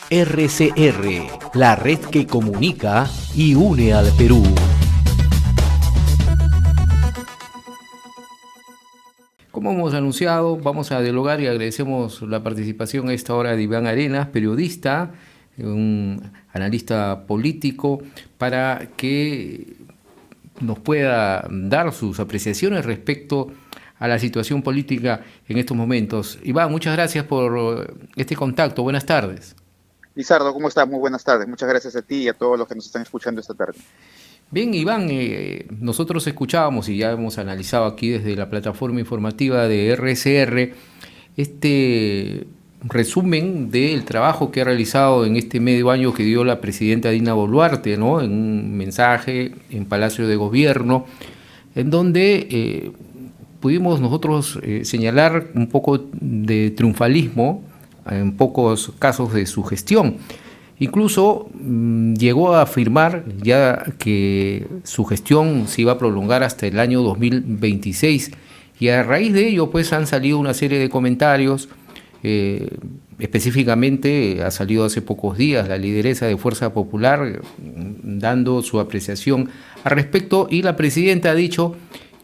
RCR, la red que comunica y une al Perú. Como hemos anunciado, vamos a dialogar y agradecemos la participación a esta hora de Iván Arenas, periodista, un analista político, para que nos pueda dar sus apreciaciones respecto a la situación política en estos momentos. Iván, muchas gracias por este contacto. Buenas tardes. Lizardo, ¿cómo estás? Muy buenas tardes. Muchas gracias a ti y a todos los que nos están escuchando esta tarde. Bien, Iván, nosotros escuchábamos y ya hemos analizado aquí desde la plataforma informativa de RCR este resumen del trabajo que ha realizado en este medio año que dio la presidenta Dina Boluarte, ¿no? En un mensaje en Palacio de Gobierno, en donde pudimos nosotros señalar un poco de triunfalismo en pocos casos de su gestión. Incluso llegó a afirmar ya que su gestión se iba a prolongar hasta el año 2026 y a raíz de ello pues han salido una serie de comentarios, específicamente ha salido hace pocos días la lideresa de Fuerza Popular dando su apreciación al respecto y la presidenta ha dicho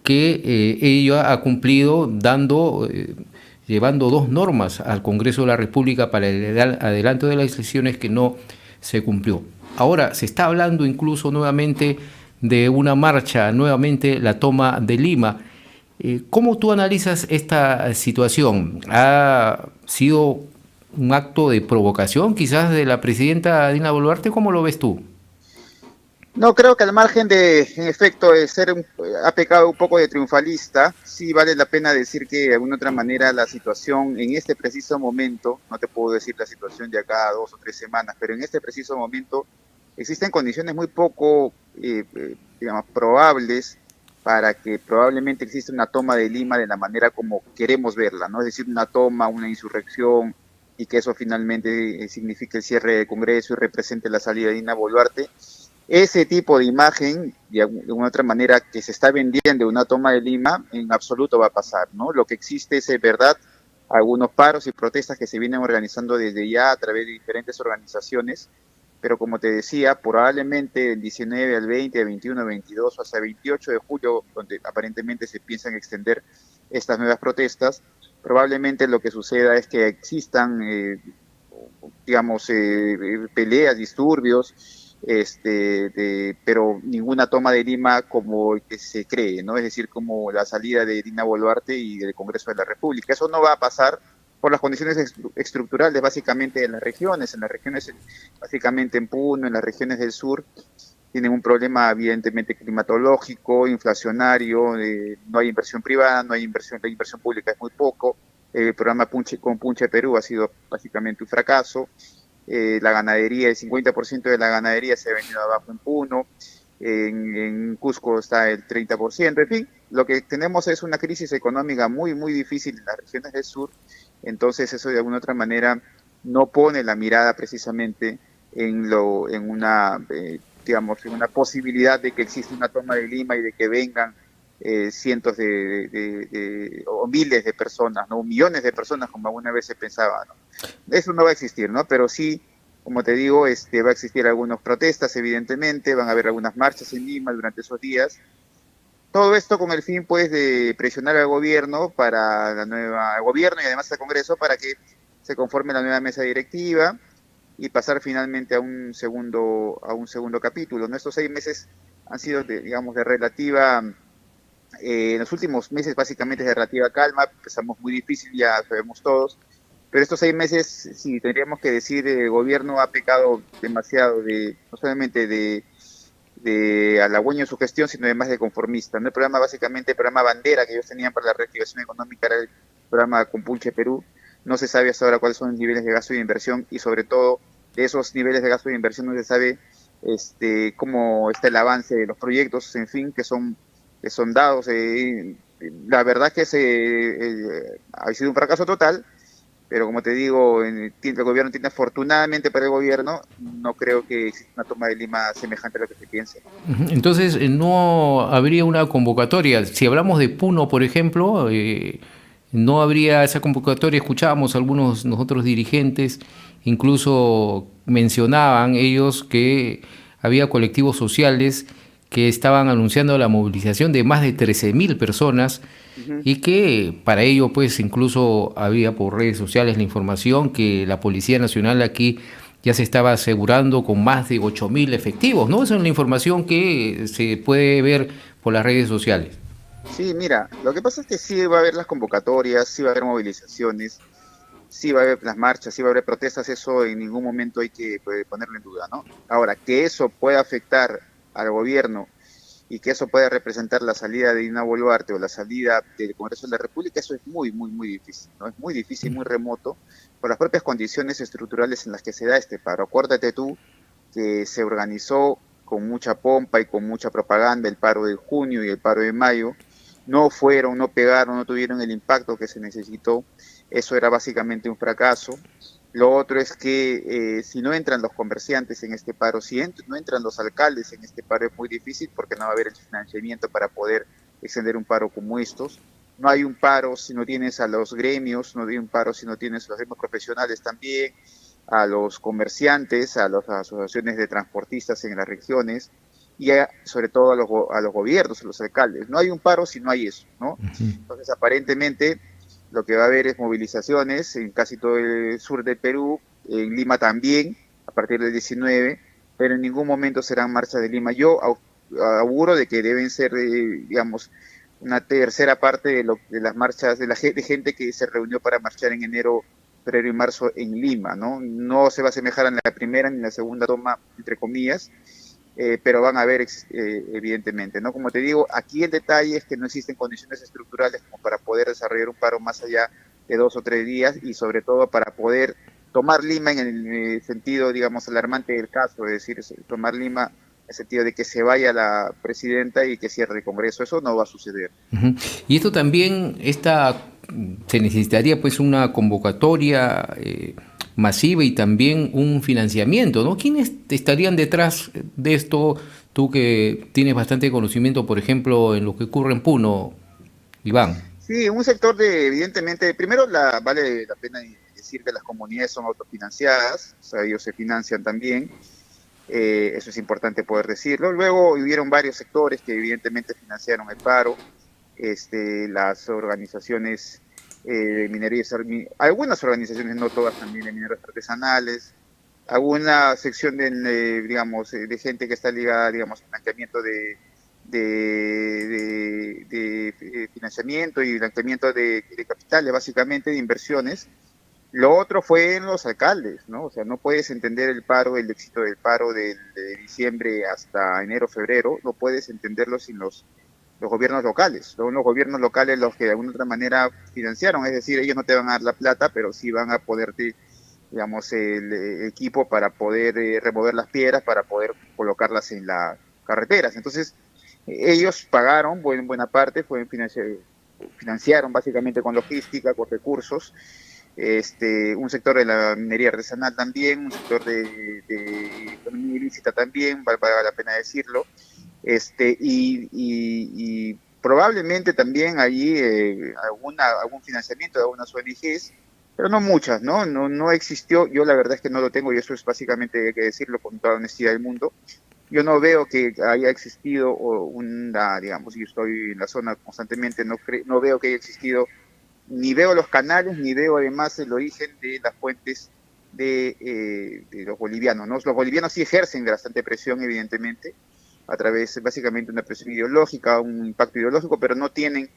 que ella ha cumplido llevando dos normas al Congreso de la República para el adelanto de las elecciones que no se cumplió. Ahora se está hablando incluso nuevamente de una marcha, nuevamente la toma de Lima. ¿Cómo tú analizas esta situación? ¿Ha sido un acto de provocación quizás de la presidenta Dina Boluarte? ¿Cómo lo ves tú? No, creo que al margen en efecto, ha pecado un poco de triunfalista, sí vale la pena decir que de alguna otra manera la situación en este preciso momento, no te puedo decir la situación de acá a 2 o 3 semanas, pero en este preciso momento existen condiciones muy poco, digamos, probables para que probablemente exista una toma de Lima de la manera como queremos verla, ¿no? Es decir, una toma, una insurrección y que eso finalmente signifique el cierre del Congreso y represente la salida de Dina Boluarte. Ese tipo de imagen, de alguna otra manera, que se está vendiendo una toma de Lima, en absoluto va a pasar, ¿no? Lo que existe es, verdad, algunos paros y protestas que se vienen organizando desde ya a través de diferentes organizaciones, pero como te decía, probablemente del 19 al 20, al 21, al 22 o hasta el 28 de julio, donde aparentemente se piensan extender estas nuevas protestas, probablemente lo que suceda es que existan, digamos, peleas, disturbios, pero ninguna toma de Lima como que se cree, ¿no? Es decir, como la salida de Dina Boluarte y del Congreso de la República. Eso no va a pasar por las condiciones estructurales básicamente de las regiones. En las regiones, básicamente en Puno, en las regiones del sur, tienen un problema evidentemente climatológico, inflacionario, no hay inversión privada, no hay inversión, la inversión pública es muy poco. El programa con Punche Perú ha sido básicamente un fracaso. La ganadería, el 50% de la ganadería se ha venido abajo en Puno, en Cusco está el 30%, en fin, lo que tenemos es una crisis económica muy, muy difícil en las regiones del sur, entonces eso de alguna otra manera no pone la mirada precisamente en una, digamos, en una posibilidad de que exista una toma de Lima y de que vengan cientos o miles de personas, ¿no? Millones de personas, como alguna vez se pensaba, ¿no? Eso no va a existir, ¿no? Pero sí, como te digo, va a existir algunas protestas, evidentemente, van a haber algunas marchas en Lima durante esos días. Todo esto con el fin, pues, de presionar al gobierno al gobierno y además al Congreso para que se conforme la nueva mesa directiva y pasar finalmente a un segundo capítulo, ¿no? Estos 6 meses han sido, digamos, de relativa en los últimos meses básicamente es de relativa calma, empezamos muy difícil, ya sabemos todos, pero estos 6 meses, sí, tendríamos que decir, el gobierno ha pecado demasiado no solamente de halagüeño en su gestión, sino además de conformista, ¿no? El programa bandera que ellos tenían para la reactivación económica era el programa Compunche Perú, no se sabe hasta ahora cuáles son los niveles de gasto y de inversión, y sobre todo de esos niveles de gasto y de inversión no se sabe cómo está el avance de los proyectos, en fin, que son dados. La verdad es que ha sido un fracaso total, pero como te digo, el gobierno tiene, afortunadamente para el gobierno, no creo que exista una toma de Lima semejante a lo que se piensa. Entonces, no habría una convocatoria. Si hablamos de Puno, por ejemplo, no habría esa convocatoria. Escuchábamos a algunos nosotros dirigentes, incluso mencionaban ellos que había colectivos sociales que estaban anunciando la movilización de más de 13.000 personas Ujú. y que para ello pues incluso había por redes sociales la información que la Policía Nacional aquí ya se estaba asegurando con más de 8.000 efectivos, ¿no? Esa es la información que se puede ver por las redes sociales. Sí, mira, lo que pasa es que sí va a haber las convocatorias, sí va a haber movilizaciones, sí va a haber las marchas, sí va a haber protestas, eso en ningún momento hay que ponerlo en duda, ¿no? Ahora, que eso pueda afectar al gobierno y que eso pueda representar la salida de Dina Boluarte o la salida del Congreso de la República, eso es muy, muy, muy difícil, ¿no? Es muy difícil, muy remoto, por las propias condiciones estructurales en las que se da este paro. Acuérdate tú que se organizó con mucha pompa y con mucha propaganda el paro de junio y el paro de mayo, no fueron, no pegaron, no tuvieron el impacto que se necesitó, eso era básicamente un fracaso. Lo otro es que si no entran los comerciantes en este paro, si no entran los alcaldes en este paro es muy difícil porque no va a haber el financiamiento para poder extender un paro como estos. No hay un paro si no tienes a los gremios, no hay un paro si no tienes a los gremios profesionales también, a los comerciantes, a las asociaciones de transportistas en las regiones y sobre todo a los gobiernos, a los alcaldes. No hay un paro si no hay eso, ¿no? Entonces, aparentemente, lo que va a haber es movilizaciones en casi todo el sur del Perú, en Lima también, a partir del 19, pero en ningún momento serán marchas de Lima. Yo auguro de que deben ser, digamos, una tercera parte de las marchas de la gente que se reunió para marchar en enero, febrero y marzo en Lima, ¿no? No se va a asemejar a la primera ni la segunda toma, entre comillas, pero van a haber evidentemente, ¿no? Como te digo, aquí el detalle es que no existen condiciones estructurales como para poder desarrollar un paro más allá de 2 o 3 días y sobre todo para poder tomar Lima en el sentido, digamos, alarmante del caso, es decir, tomar Lima en el sentido de que se vaya la presidenta y que cierre el Congreso. Eso no va a suceder. Uh-huh. Y esto también, se necesitaría pues una convocatoria masiva y también un financiamiento, ¿no? ¿Quiénes estarían detrás de esto? Tú que tienes bastante conocimiento, por ejemplo, en lo que ocurre en Puno, Iván. Sí, un sector evidentemente, primero vale la pena decir que las comunidades son autofinanciadas, o sea, ellos se financian también, eso es importante poder decirlo. Luego hubieron varios sectores que evidentemente financiaron el paro, las organizaciones de minería, algunas organizaciones, no todas también, de mineros artesanales, alguna sección digamos, de gente que está ligada, digamos, al blanqueamiento de financiamiento y blanqueamiento de capitales, básicamente de inversiones. Lo otro fue en los alcaldes, ¿no? O sea, no puedes entender el paro, el éxito del paro de diciembre hasta enero, febrero, no puedes entenderlo sin los gobiernos locales. Son los gobiernos locales los que de alguna otra manera financiaron, es decir, ellos no te van a dar la plata, pero sí van a poderte, digamos, el equipo para poder remover las piedras, para poder colocarlas en las carreteras. Entonces, ellos pagaron buena parte, financiaron básicamente con logística, con recursos, un sector de la minería artesanal también, un sector de economía ilícita también, vale la pena decirlo, y probablemente también allí algún financiamiento de algunas ONGs, pero no muchas, ¿no? No existió, yo la verdad es que no lo tengo y eso es básicamente, hay que decirlo con toda honestidad del mundo. Yo no veo que haya existido una, digamos, yo estoy en la zona constantemente, no veo que haya existido, ni veo los canales, ni veo además el origen de las fuentes de los bolivianos, ¿no? Los bolivianos sí ejercen bastante presión, evidentemente, a través, básicamente, una presión ideológica, un impacto ideológico, pero no tienen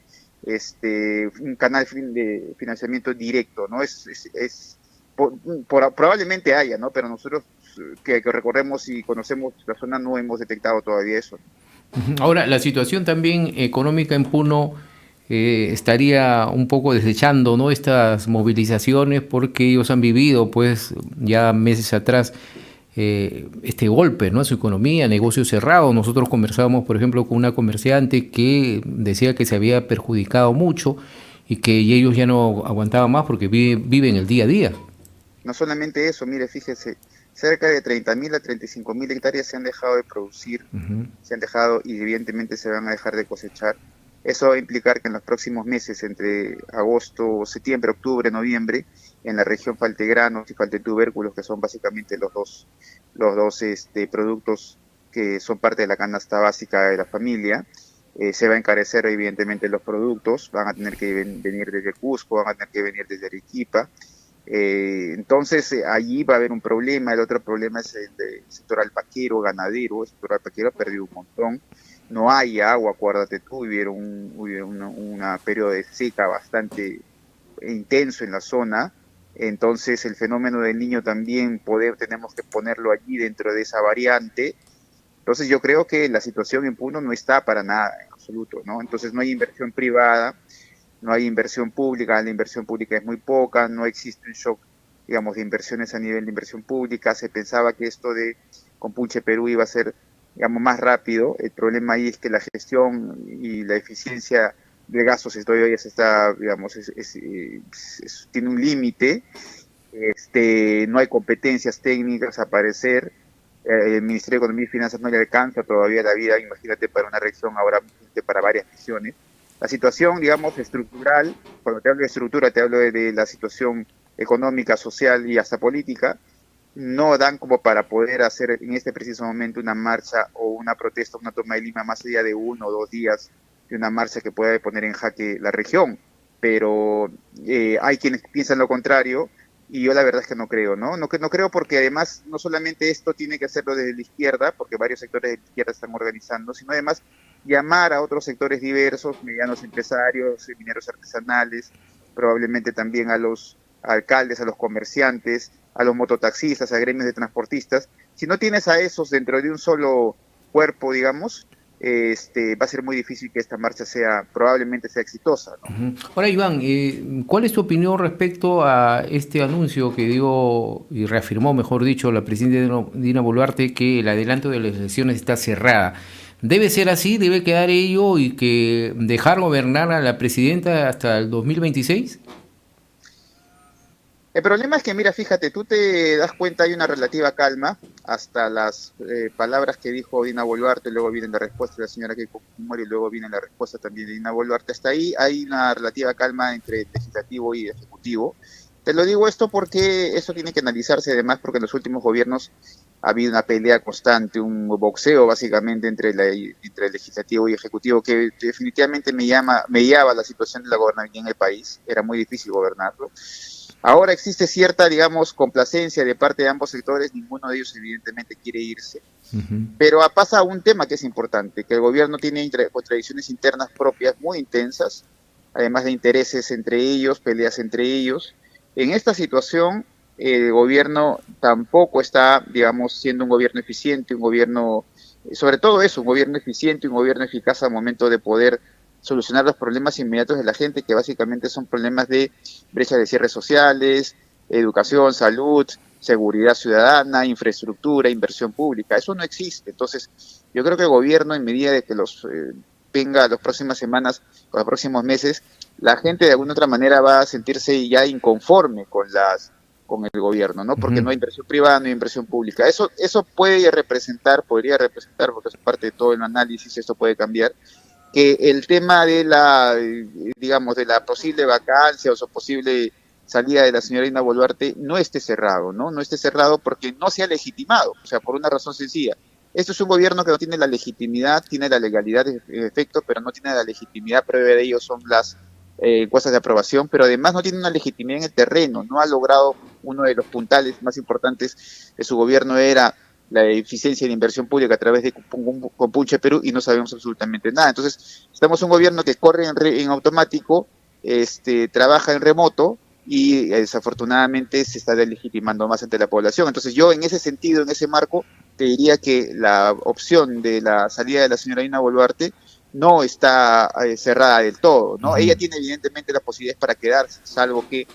un canal de financiamiento directo, ¿no? Probablemente haya, ¿no? Pero nosotros que recorremos y conocemos la zona no hemos detectado todavía eso. Ahora, la situación también económica en Puno estaría un poco desechando, ¿no?, estas movilizaciones porque ellos han vivido pues ya meses atrás este golpe, ¿no?, a su economía, negocios cerrados. Nosotros conversábamos, por ejemplo, con una comerciante que decía que se había perjudicado mucho y que ellos ya no aguantaban más porque viven el día a día. No solamente eso, mire, fíjese, cerca de 30.000 a 35.000 hectáreas se han dejado de producir, Uh-huh. se han dejado y evidentemente se van a dejar de cosechar. Eso va a implicar que en los próximos meses, entre agosto, septiembre, octubre, noviembre, en la región falte granos y falte tubérculos, que son básicamente los dos productos que son parte de la canasta básica de la familia. Se va a encarecer evidentemente los productos, van a tener que venir desde Cusco, van a tener que venir desde Arequipa. Entonces allí va a haber un problema. El otro problema es el del sector alpaquero, ganadero. El sector alpaquero ha perdido un montón. No hay agua, acuérdate tú, hubieron una periodo de seca bastante intenso en la zona. Entonces el fenómeno del niño también tenemos que ponerlo allí dentro de esa variante. Entonces yo creo que la situación en Puno no está para nada, en absoluto, ¿no? Entonces no hay inversión privada, no hay inversión pública, la inversión pública es muy poca, no existe un shock, digamos, de inversiones a nivel de inversión pública. Se pensaba que esto de Compunche Perú iba a ser, digamos, más rápido. El problema ahí es que la gestión y la eficiencia de gastos todavía se está, digamos, tiene un límite. No hay competencias técnicas a parecer. El Ministerio de Economía y Finanzas no le alcanza todavía la vida, imagínate, para una región, ahora para varias regiones. La situación, digamos, estructural, cuando te hablo de estructura, te hablo de la situación económica, social y hasta política, no dan como para poder hacer en este preciso momento una marcha o una protesta, una toma de Lima más allá de 1 o 2 días de una marcha que pueda poner en jaque la región. Pero hay quienes piensan lo contrario y yo la verdad es que no creo, ¿no? No creo porque además no solamente esto tiene que hacerlo desde la izquierda, porque varios sectores de la izquierda están organizando, sino además llamar a otros sectores diversos, medianos empresarios, mineros artesanales, probablemente también a los alcaldes, a los comerciantes, a los mototaxistas, a gremios de transportistas. Si no tienes a esos dentro de un solo cuerpo, digamos, va a ser muy difícil que esta marcha probablemente sea exitosa, ¿no? Ahora, Iván, ¿cuál es tu opinión respecto a este anuncio que dio y reafirmó, mejor dicho, la presidenta Dina Boluarte, que el adelanto de las elecciones está cerrada? ¿Debe ser así? ¿Debe quedar ello y que dejar gobernar a la presidenta hasta el 2026? El problema es que, mira, fíjate, tú te das cuenta, hay una relativa calma hasta las palabras que dijo Dina Boluarte, luego viene la respuesta de la señora Keiko Fujimori, y luego viene la respuesta también de Dina Boluarte. Hasta ahí hay una relativa calma entre el legislativo y el ejecutivo. Te lo digo esto porque eso tiene que analizarse además porque en los últimos gobiernos ha habido una pelea constante, un boxeo básicamente entre el legislativo y ejecutivo que definitivamente me lleva a la situación de la gobernabilidad en el país. Era muy difícil gobernarlo. Ahora existe cierta, digamos, complacencia de parte de ambos sectores, ninguno de ellos evidentemente quiere irse, pero pasa un tema que es importante, que el gobierno tiene contradicciones internas propias muy intensas, además de intereses entre ellos, peleas entre ellos. En esta situación, el gobierno tampoco está, digamos, siendo un gobierno eficiente, un gobierno, sobre todo eso, un gobierno eficiente, un gobierno eficaz al momento de poder solucionar los problemas inmediatos de la gente, que básicamente son problemas de brecha de cierres sociales, educación, salud, seguridad ciudadana, infraestructura, inversión pública. Eso no existe. Entonces, yo creo que el gobierno, en medida de que venga las próximas semanas o los próximos meses, la gente de alguna otra manera va a sentirse ya inconforme con el gobierno, ¿no? Porque no hay inversión privada, no hay inversión pública. Eso podría representar, porque es parte de todo el análisis, esto puede cambiar, que el tema de digamos, de la posible vacancia o su posible salida de la señora Dina Boluarte no esté cerrado, ¿no? No esté cerrado porque no se ha legitimado, o sea, por una razón sencilla. Esto es un gobierno que no tiene la legitimidad, tiene la legalidad en efecto, pero no tiene la legitimidad. Prueba de ello son las encuestas de aprobación, pero además no tiene una legitimidad en el terreno, no ha logrado uno de los puntales más importantes de su gobierno, era la eficiencia de inversión pública a través de Compunche Perú, y no sabemos absolutamente nada. Entonces, estamos un gobierno que corre en automático, trabaja en remoto y desafortunadamente se está delegitimando más ante la población. Entonces, yo en ese sentido, en ese marco, te diría que la opción de la salida de la señora Dina Boluarte no está cerrada del todo, ¿no? Ella tiene evidentemente las posibilidades para quedarse, salvo que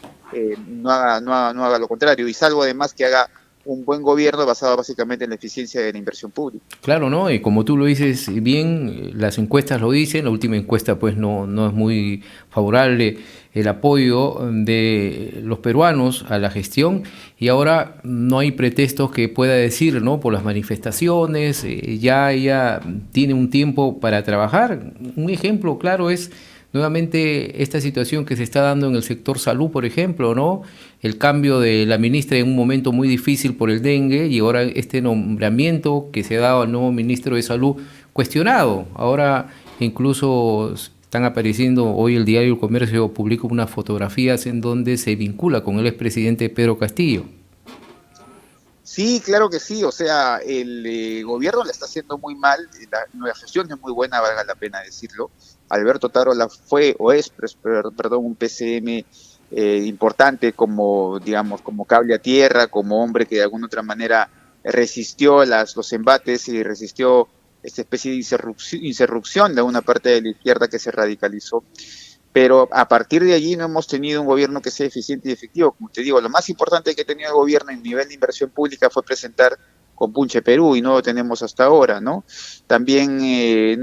no haga lo contrario, y salvo además que haga un buen gobierno basado básicamente en la eficiencia de la inversión pública. Claro, ¿no? Y como tú lo dices bien, las encuestas lo dicen, la última encuesta pues no es muy favorable el apoyo de los peruanos a la gestión y ahora no hay pretextos que pueda decir, ¿no? Por las manifestaciones, ya ella tiene un tiempo para trabajar. Un ejemplo claro es nuevamente esta situación que se está dando en el sector salud, por ejemplo, ¿no? El cambio de la ministra en un momento muy difícil por el dengue y ahora este nombramiento que se ha dado al nuevo ministro de Salud cuestionado. Ahora incluso están apareciendo, hoy el diario El Comercio publica unas fotografías en donde se vincula con el expresidente Pedro Castillo. Sí, claro que sí, o sea, el gobierno le está haciendo muy mal, la gestión es muy buena, valga la pena decirlo. Alberto Tarola fue o es, perdón, un PCM importante como, digamos, como cable a tierra, como hombre que de alguna otra manera resistió los embates y resistió esta especie de insurrección de una parte de la izquierda que se radicalizó, pero a partir de allí no hemos tenido un gobierno que sea eficiente y efectivo. Como te digo, lo más importante que ha tenido el gobierno en nivel de inversión pública fue presentar con Punche Perú y no lo tenemos hasta ahora, ¿no? También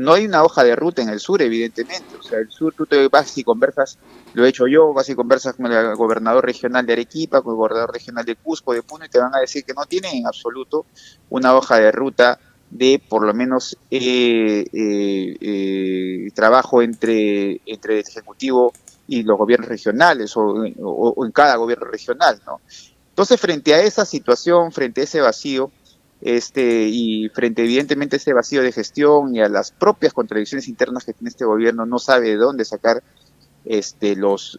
no hay una hoja de ruta en el sur, evidentemente. O sea, el sur tú te vas y conversas, lo he hecho yo, vas y conversas con el gobernador regional de Arequipa, con el gobernador regional de Cusco, de Puno, y te van a decir que no tienen en absoluto una hoja de ruta de por lo menos trabajo entre el Ejecutivo y los gobiernos regionales o en cada gobierno regional, ¿no? Entonces, frente a esa situación, frente a ese vacío, y frente evidentemente a ese vacío de gestión y a las propias contradicciones internas que tiene este gobierno, no sabe de dónde sacar los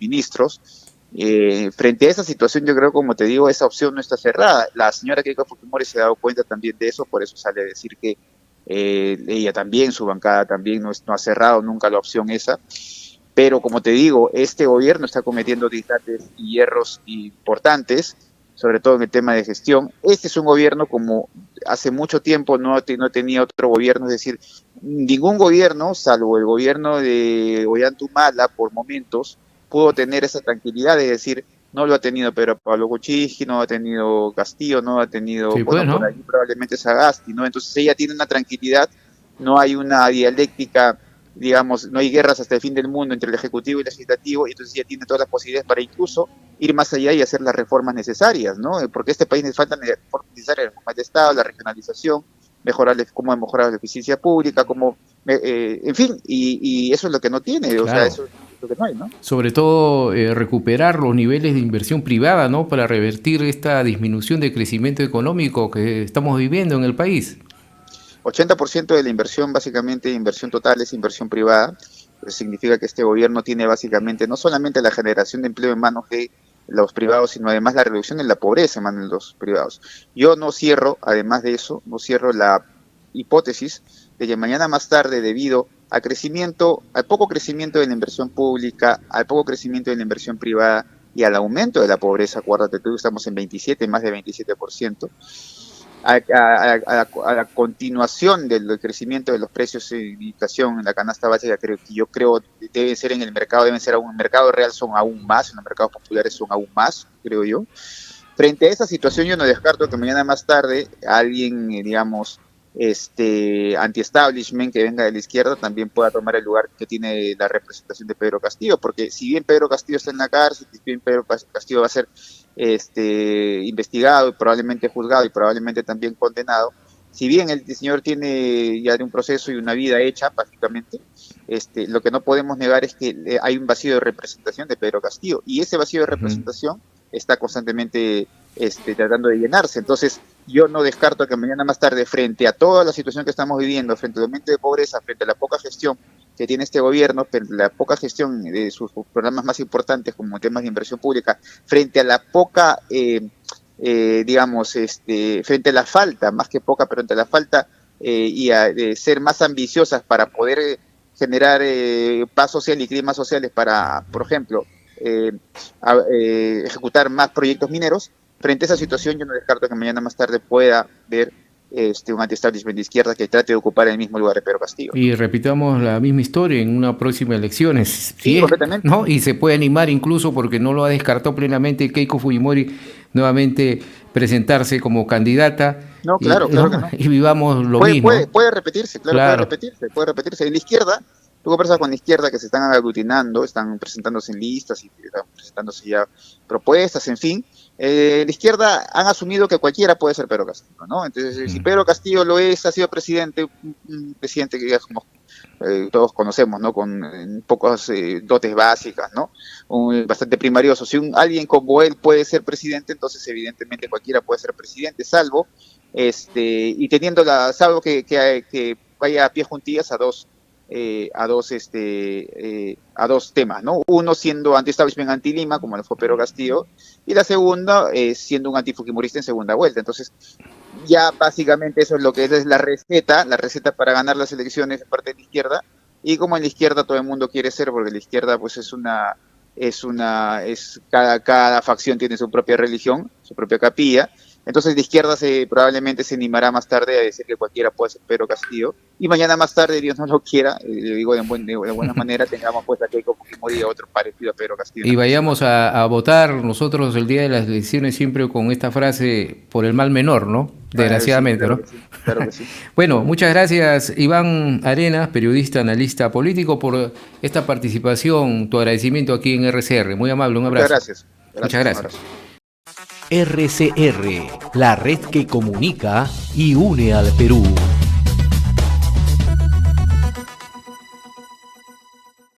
ministros. Frente a esa situación, yo creo, como te digo, esa opción no está cerrada. La señora Keiko Fujimori se ha dado cuenta también de eso, por eso sale a decir que ella también, su bancada también no ha cerrado nunca la opción esa. Pero como te digo, este gobierno está cometiendo dislates y hierros importantes, sobre todo en el tema de gestión. Este es un gobierno como hace mucho tiempo no tenía otro gobierno, es decir, ningún gobierno, salvo el gobierno de Ollantumala por momentos, pudo tener esa tranquilidad de decir, no lo ha tenido Pedro Pablo Kuczynski, no lo ha tenido Castillo, no lo ha tenido, Sí, pues, bueno, por ¿no? ahí probablemente Sagasti, ¿no? Entonces ella tiene una tranquilidad, no hay una dialéctica, digamos, no hay guerras hasta el fin del mundo entre el Ejecutivo y el Legislativo, y entonces ella tiene todas las posibilidades para incluso ir más allá y hacer las reformas necesarias, ¿no? Porque a este país le faltan reformas necesarias, la reforma del Estado, la regionalización, cómo mejorar la eficiencia pública, en fin, y eso es lo que no tiene, o sea, Claro. eso es lo que no hay, ¿no? Sobre todo recuperar los niveles de inversión privada, ¿no? Para revertir esta disminución de crecimiento económico que estamos viviendo en el país. 80% de la inversión, básicamente inversión total, es inversión privada. Eso significa que este gobierno tiene básicamente no solamente la generación de empleo en manos de los privados, sino además la reducción de la pobreza en manos de los privados. Yo no cierro, además de eso, no cierro la hipótesis de que mañana más tarde, debido al crecimiento, al poco crecimiento de la inversión pública, al poco crecimiento de la inversión privada y al aumento de la pobreza, acuérdate tú, estamos en 27, más de 27%, a la continuación del crecimiento de los precios de inflación en la canasta básica, yo creo deben ser en el mercado, deben ser aún, en el mercado real son aún más, en los mercados populares son aún más, creo yo. Frente a esa situación, yo no descarto que mañana más tarde alguien, digamos, anti-establishment que venga de la izquierda también pueda tomar el lugar que tiene la representación de Pedro Castillo, porque si bien Pedro Castillo está en la cárcel, si bien Pedro Castillo va a ser investigado y probablemente juzgado y probablemente también condenado, si bien el señor tiene ya de un proceso y una vida hecha prácticamente, lo que no podemos negar es que hay un vacío de representación de Pedro Castillo y ese vacío de representación está constantemente tratando de llenarse. Entonces, yo no descarto que mañana más tarde, frente a toda la situación que estamos viviendo, frente al aumento de pobreza, frente a la poca gestión que tiene este gobierno, frente a la poca gestión de sus programas más importantes como temas de inversión pública, frente a la poca, digamos, frente a la falta, más que poca, pero ante la falta y a ser más ambiciosas para poder generar paz social y climas sociales para, por ejemplo, ejecutar más proyectos mineros. Frente a esa situación, yo no descarto que mañana más tarde pueda ver un anti-establishment de izquierda que trate de ocupar el mismo lugar de Pedro Castillo, ¿no? Y repitamos la misma historia en una próxima elecciones, Sí, si es, completamente. ¿no? Y se puede animar incluso porque no lo ha descartado plenamente Keiko Fujimori nuevamente presentarse como candidata. No, claro, claro que no. Y vivamos lo mismo. Puede repetirse, Claro. puede repetirse. En la izquierda, tú conversas con la izquierda que se están aglutinando, están presentándose en listas y están presentándose ya propuestas, en fin. La izquierda han asumido que cualquiera puede ser Pedro Castillo, ¿no? Entonces, si Pedro Castillo lo es, ha sido presidente, un presidente que digamos, todos conocemos, ¿no? Con pocas dotes básicas, ¿no? Bastante primarioso. Si alguien como él puede ser presidente, entonces evidentemente cualquiera puede ser presidente, salvo y teniendo salvo que vaya a pie juntillas a dos temas, ¿no? Uno siendo anti-establishment, anti-Lima, como lo fue Pedro Castillo, y la segunda siendo un antifujimorista en segunda vuelta. Entonces, ya básicamente eso es lo que es la receta para ganar las elecciones de parte de la izquierda, y como en la izquierda todo el mundo quiere ser, porque la izquierda pues cada facción tiene su propia religión, su propia capilla. Entonces la izquierda probablemente se animará más tarde a decir que cualquiera puede ser Pedro Castillo, y mañana más tarde, Dios no lo quiera, le digo de buena manera, tengamos pues a Keiko Fujimori, otro parecido a Pedro Castillo. Y vayamos a votar nosotros el día de las elecciones siempre con esta frase, por el mal menor, ¿no? Desgraciadamente, claro ¿no? Que sí, claro que sí. Bueno, muchas gracias Iván Arenas, periodista, analista político, por esta participación, tu agradecimiento aquí en RCR. Muy amable, un abrazo. Muchas gracias. RCR, la red que comunica y une al Perú.